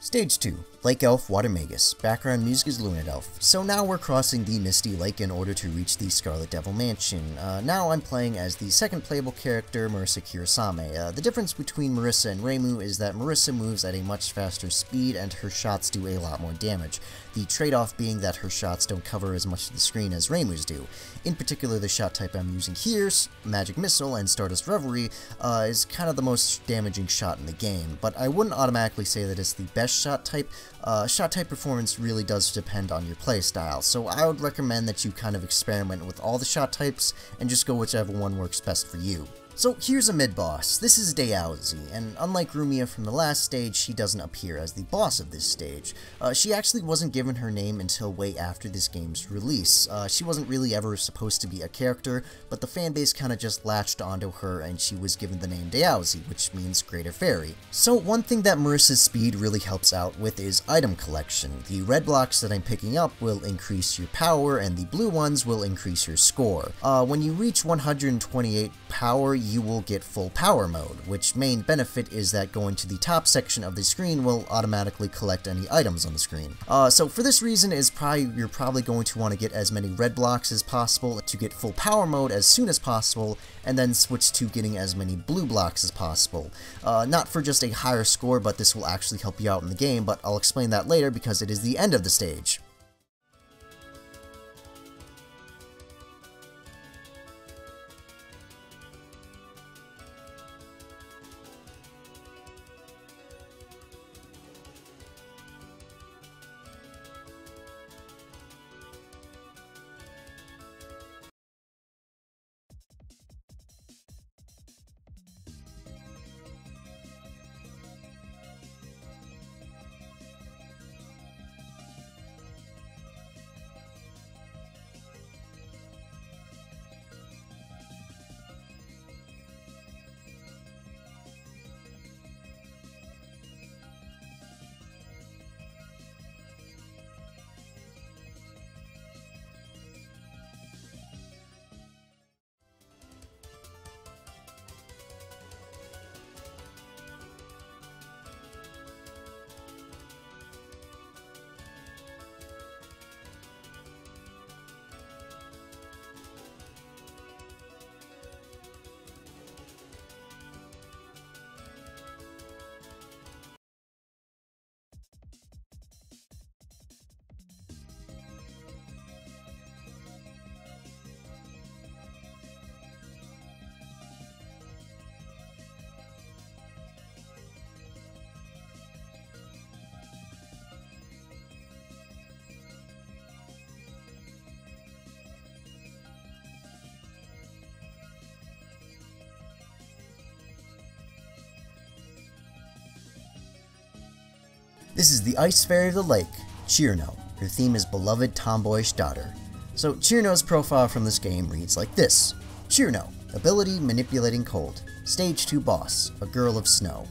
Stage 2, Lake Elf Water Magus. Background music is Lunar Elf. So now we're crossing the Misty Lake in order to reach the Scarlet Devil Mansion. Now I'm playing as the second playable character, Marissa Kirasame. The difference between Marissa and Reimu is that Marissa moves at a much faster speed and her shots do a lot more damage. The trade-off being that her shots don't cover as much of the screen as Reimu's do. In particular, the shot type I'm using here, Magic Missile and Stardust Revelry, is kind of the most damaging shot in the game, but I wouldn't automatically say that it's the best shot type. Shot type performance really does depend on your playstyle, so I would recommend that you kind of experiment with all the shot types and just go whichever one works best for you. So here's a mid-boss. This is Touhou, and unlike Rumia from the last stage, she doesn't appear as the boss of this stage. She actually wasn't given her name until way after this game's release. She wasn't really ever supposed to be a character, but the fanbase kinda just latched onto her and she was given the name Touhou, which means Greater Fairy. So one thing that Marissa's speed really helps out with is item collection. The red blocks that I'm picking up will increase your power, and the blue ones will increase your score. When you reach 128 power, you will get full power mode, which main benefit is that going to the top section of the screen will automatically collect any items on the screen. So for this reason, you're probably going to want to get as many red blocks as possible to get full power mode as soon as possible, and then switch to getting as many blue blocks as possible. Not for just a higher score, but this will actually help you out in the game, but I'll explain that later because it is the end of the stage. This is the Ice Fairy of the Lake, Chirno. Her theme is beloved tomboyish daughter. So Chirno's profile from this game reads like this. Chirno, ability manipulating cold. Stage 2 boss, a girl of snow.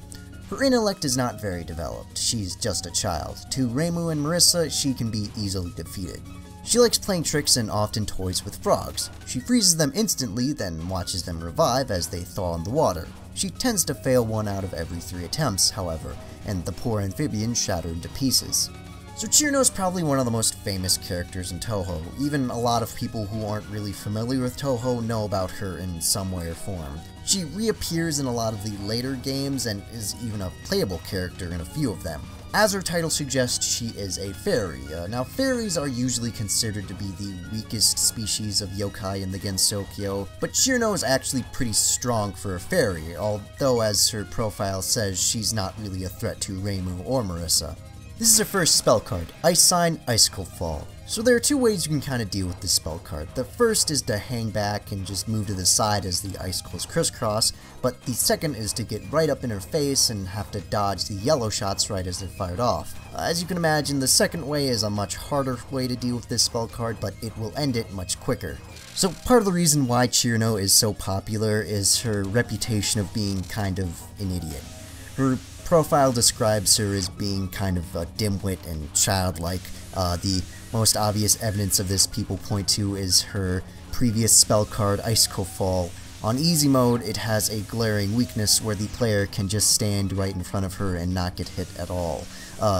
Her intellect is not very developed, she's just a child. To Reimu and Marissa, she can be easily defeated. She likes playing tricks and often toys with frogs. She freezes them instantly, then watches them revive as they thaw in the water. She tends to fail 1 out of every 3 attempts, however, and the poor amphibian shatter into pieces. So Chirno is probably one of the most famous characters in Touhou. Even a lot of people who aren't really familiar with Touhou know about her in some way or form. She reappears in a lot of the later games and is even a playable character in a few of them. As her title suggests, she is a fairy. Now, fairies are usually considered to be the weakest species of yokai in the Gensokyo, but Chirno is actually pretty strong for a fairy, although as her profile says, she's not really a threat to Reimu or Marissa. This is her first spell card, Ice Sign, Icicle Fall. So there are 2 ways you can kind of deal with this spell card. The first is to hang back and just move to the side as the icicles crisscross, but the second is to get right up in her face and have to dodge the yellow shots right as they're fired off. As you can imagine, the second way is a much harder way to deal with this spell card, but it will end it much quicker. So part of the reason why Chirno is so popular is her reputation of being kind of an idiot. Her profile describes her as being kind of a dimwit and childlike. The most obvious evidence of this people point to is her previous spell card, Icicle Fall. On easy mode, it has a glaring weakness where the player can just stand right in front of her and not get hit at all.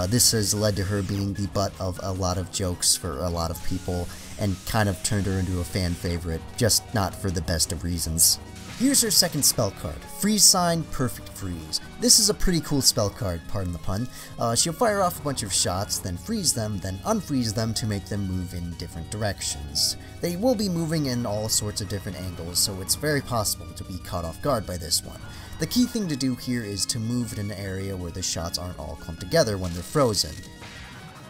This has led to her being the butt of a lot of jokes for a lot of people, and kind of turned her into a fan favorite, just not for the best of reasons. Here's her second spell card, Freeze Sign, Perfect Freeze. This is a pretty cool spell card, pardon the pun. She'll fire off a bunch of shots, then freeze them, then unfreeze them to make them move in different directions. They will be moving in all sorts of different angles, so it's very possible to be caught off guard by this one. The key thing to do here is to move in an area where the shots aren't all clumped together when they're frozen.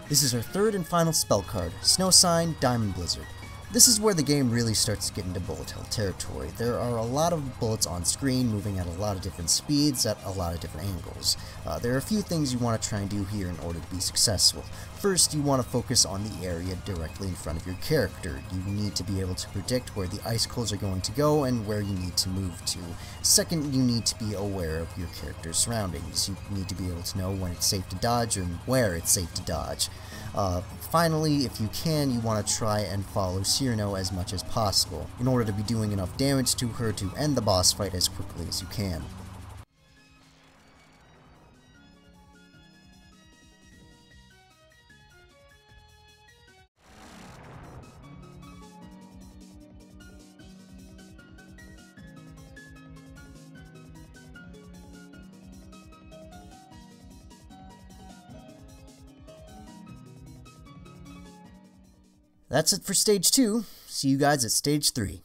This is her third and final spell card, Snow Sign, Diamond Blizzard. This is where the game really starts to get into bullet hell territory. There are a lot of bullets on screen moving at a lot of different speeds at a lot of different angles. There are a few things you want to try and do here in order to be successful. First, you want to focus on the area directly in front of your character. You need to be able to predict where the icicles are going to go and where you need to move to. Second, you need to be aware of your character's surroundings. You need to be able to know when it's safe to dodge and where it's safe to dodge. Finally, if you can, you want to try and follow Cyrano as much as possible, in order to be doing enough damage to her to end the boss fight as quickly as you can. That's it for Stage 2. See you guys at Stage 3.